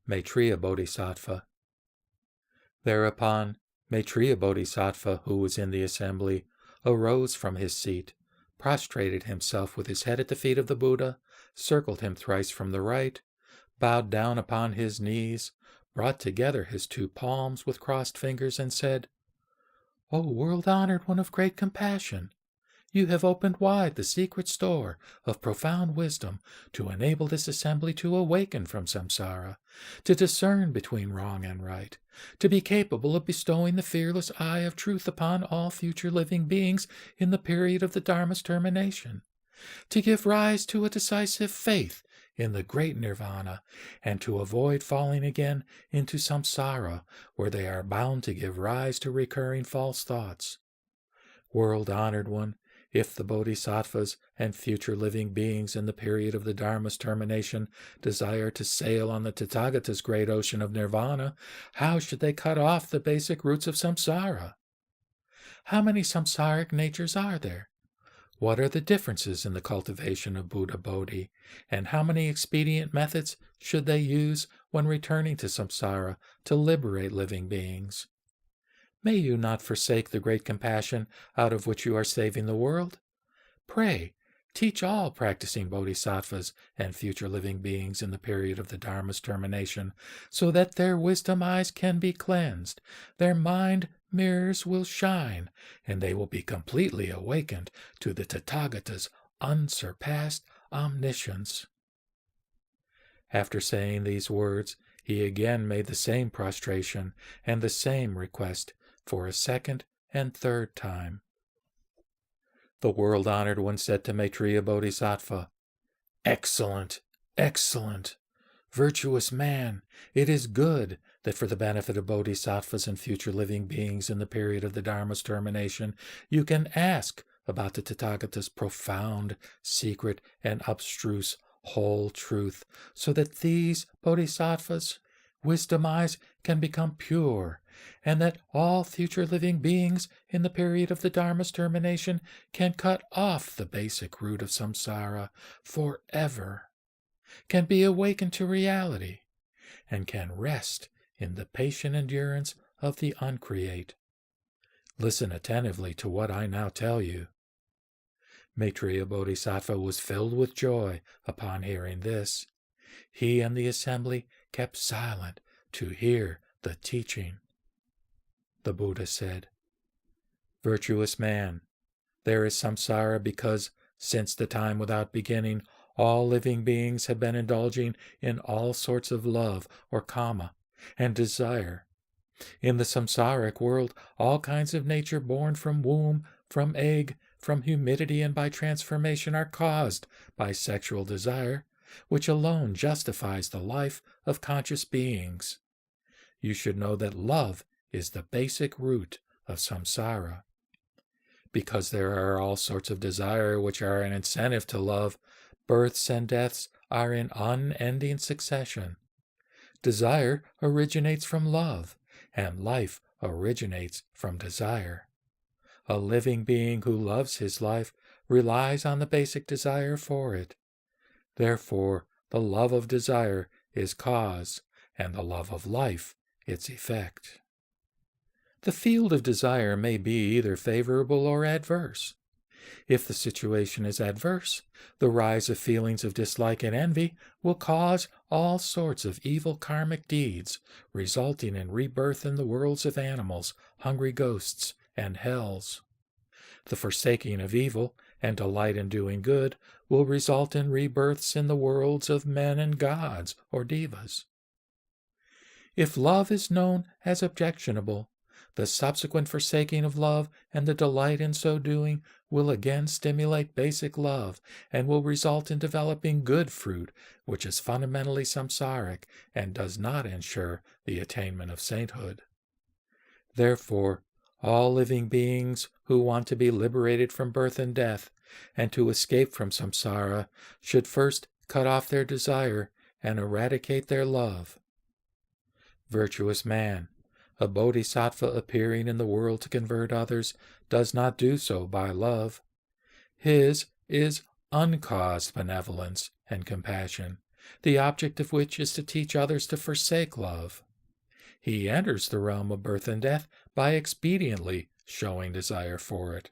Maitreya Bodhisattva. Thereupon Maitreya Bodhisattva, who was in the assembly, arose from his seat, prostrated himself with his head at the feet of the Buddha, circled him thrice from the right, bowed down upon his knees, brought together his two palms with crossed fingers, and said, "O world-honored one of great compassion, you have opened wide the secret store of profound wisdom to enable this assembly to awaken from samsara, to discern between wrong and right, to be capable of bestowing the fearless eye of truth upon all future living beings in the period of the Dharma's termination, to give rise to a decisive faith in the great nirvana, and to avoid falling again into samsara, where they are bound to give rise to recurring false thoughts. World-honored one, if the bodhisattvas and future living beings in the period of the Dharma's termination desire to sail on the Tathagata's great ocean of nirvana, how should they cut off the basic roots of samsara? How many samsaric natures are there? What are the differences in the cultivation of Buddha Bodhi, and how many expedient methods should they use when returning to samsara to liberate living beings? May you not forsake the great compassion out of which you are saving the world? Pray, teach all practicing bodhisattvas and future living beings in the period of the Dharma's termination, so that their wisdom eyes can be cleansed, their mind mirrors will shine, and they will be completely awakened to the Tathagata's unsurpassed omniscience." After saying these words, he again made the same prostration and the same request for a second and third time. The world-honored one said to Maitreya Bodhisattva, "Excellent, excellent! Virtuous man, it is good that for the benefit of bodhisattvas and future living beings in the period of the Dharma's termination, you can ask about the Tathagata's profound, secret, and abstruse whole truth, so that these bodhisattvas' wisdom eyes can become pure, and that all future living beings in the period of the Dharma's termination can cut off the basic root of samsara forever, can be awakened to reality, and can rest in the patient endurance of the uncreate. Listen attentively to what I now tell you." Maitreya Bodhisattva was filled with joy upon hearing this. He and the assembly kept silent to hear the teaching. The Buddha said, "Virtuous man, there is samsara because, since the time without beginning, all living beings have been indulging in all sorts of love, or kama, and desire. In the samsaric world, all kinds of nature born from womb, from egg, from humidity, and by transformation are caused by sexual desire, which alone justifies the life of conscious beings. You should know that love is the basic root of samsara. Because there are all sorts of desire which are an incentive to love, births and deaths are in unending succession. Desire originates from love, and life originates from desire. A living being who loves his life relies on the basic desire for it. Therefore, the love of desire is cause, and the love of life its effect. The field of desire may be either favorable or adverse. If the situation is adverse, the rise of feelings of dislike and envy will cause all sorts of evil karmic deeds, resulting in rebirth in the worlds of animals, hungry ghosts, and hells. The forsaking of evil and delight in doing good will result in rebirths in the worlds of men and gods, or devas. If love is known as objectionable, the subsequent forsaking of love and the delight in so doing will again stimulate basic love and will result in developing good fruit, which is fundamentally samsaric and does not ensure the attainment of sainthood. Therefore, all living beings who want to be liberated from birth and death and to escape from samsara should first cut off their desire and eradicate their love. Virtuous man, a bodhisattva appearing in the world to convert others does not do so by love. His is uncaused benevolence and compassion, the object of which is to teach others to forsake love. He enters the realm of birth and death by expediently showing desire for it.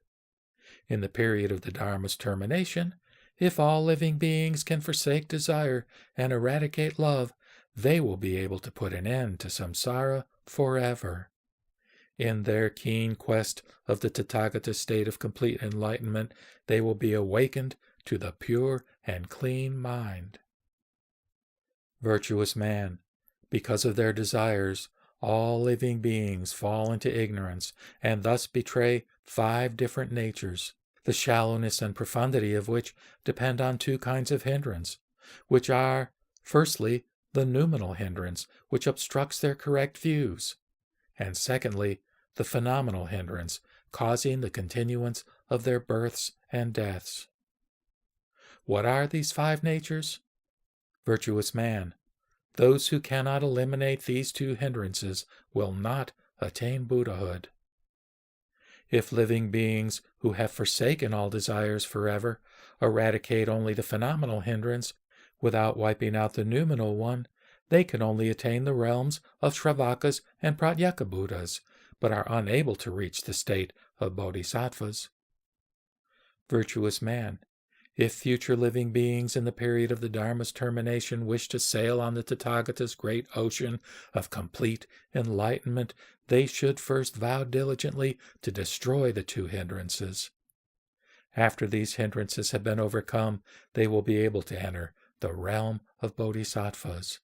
In the period of the Dharma's termination, if all living beings can forsake desire and eradicate love, they will be able to put an end to samsara forever. In their keen quest of the Tathagata state of complete enlightenment, they will be awakened to the pure and clean mind. Virtuous man, because of their desires, all living beings fall into ignorance and thus betray 5 different natures, the shallowness and profundity of which depend on 2 kinds of hindrance, which are, firstly, the noumenal hindrance, which obstructs their correct views, and secondly, the phenomenal hindrance, causing the continuance of their births and deaths. What are these 5 natures? Virtuous man, those who cannot eliminate these 2 hindrances will not attain Buddhahood. If living beings who have forsaken all desires forever eradicate only the phenomenal hindrance without wiping out the noumenal one, they can only attain the realms of Shravakas and Pratyeka Buddhas, but are unable to reach the state of Bodhisattvas. Virtuous man, if future living beings in the period of the Dharma's termination wish to sail on the Tathagata's great ocean of complete enlightenment, they should first vow diligently to destroy the 2 hindrances. After these hindrances have been overcome, they will be able to enter the realm of Bodhisattvas.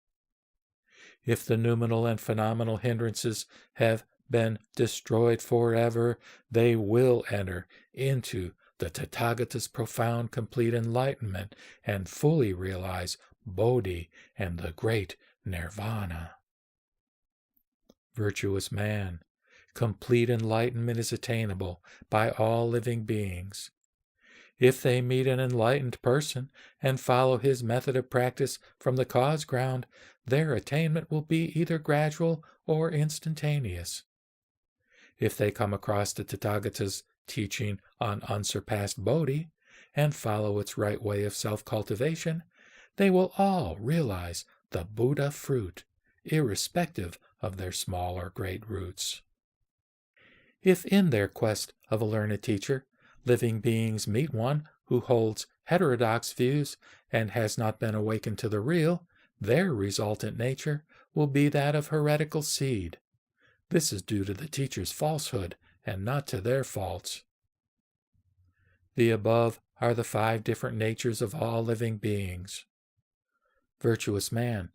If the noumenal and phenomenal hindrances have been destroyed forever, they will enter into the Tathagata's profound complete enlightenment and fully realize Bodhi and the great Nirvana. Virtuous man, complete enlightenment is attainable by all living beings. If they meet an enlightened person and follow his method of practice from the cause ground, their attainment will be either gradual or instantaneous. If they come across the Tathagata's teaching on unsurpassed Bodhi and follow its right way of self-cultivation, they will all realize the Buddha fruit, irrespective of their small or great roots. If in their quest of a learned teacher, living beings meet one who holds heterodox views and has not been awakened to the real, their resultant nature will be that of heretical seed. This is due to the teacher's falsehood and not to their faults. The above are the 5 different natures of all living beings. Virtuous man,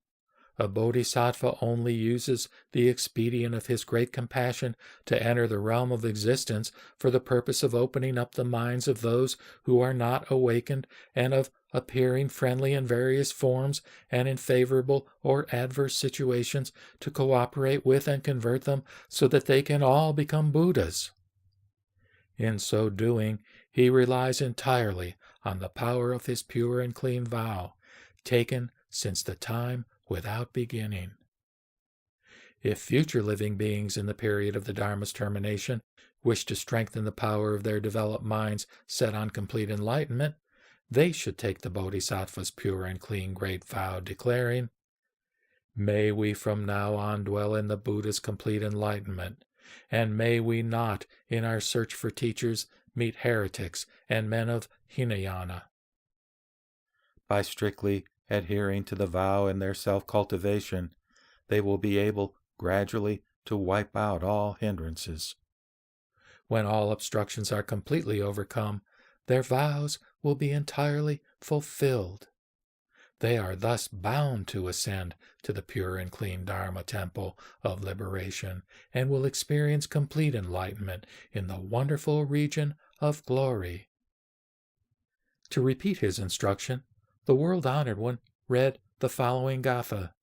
a bodhisattva only uses the expedient of his great compassion to enter the realm of existence for the purpose of opening up the minds of those who are not awakened and of appearing friendly in various forms and in favorable or adverse situations to cooperate with and convert them so that they can all become Buddhas. In so doing, he relies entirely on the power of his pure and clean vow, taken since the time without beginning. If future living beings in the period of the Dharma's termination wish to strengthen the power of their developed minds set on complete enlightenment, they should take the Bodhisattva's pure and clean great vow, declaring, "May we from now on dwell in the Buddha's complete enlightenment, and may we not, in our search for teachers, meet heretics and men of Hinayana." By strictly adhering to the vow in their self-cultivation, they will be able gradually to wipe out all hindrances. When all obstructions are completely overcome, their vows will be entirely fulfilled. They are thus bound to ascend to the pure and clean Dharma temple of liberation and will experience complete enlightenment in the wonderful region of glory. To repeat his instruction, the world-honored one read the following gatha.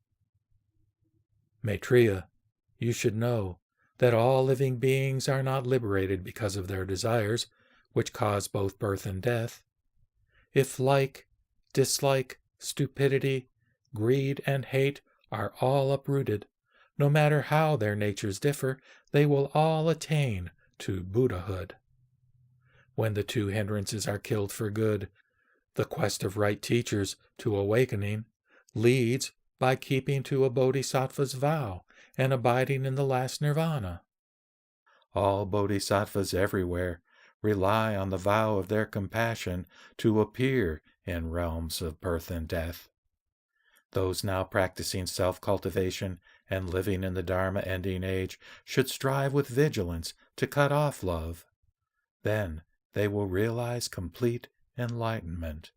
Maitreya, you should know that all living beings are not liberated because of their desires, which cause both birth and death. If like, dislike, stupidity, greed, and hate are all uprooted, no matter how their natures differ, they will all attain to Buddhahood. When the 2 hindrances are killed for good, the quest of right teachers to awakening, leads by keeping to a bodhisattva's vow and abiding in the last nirvana. All bodhisattvas everywhere rely on the vow of their compassion to appear in realms of birth and death. Those now practicing self-cultivation and living in the Dharma-ending age should strive with vigilance to cut off love. Then they will realize complete enlightenment.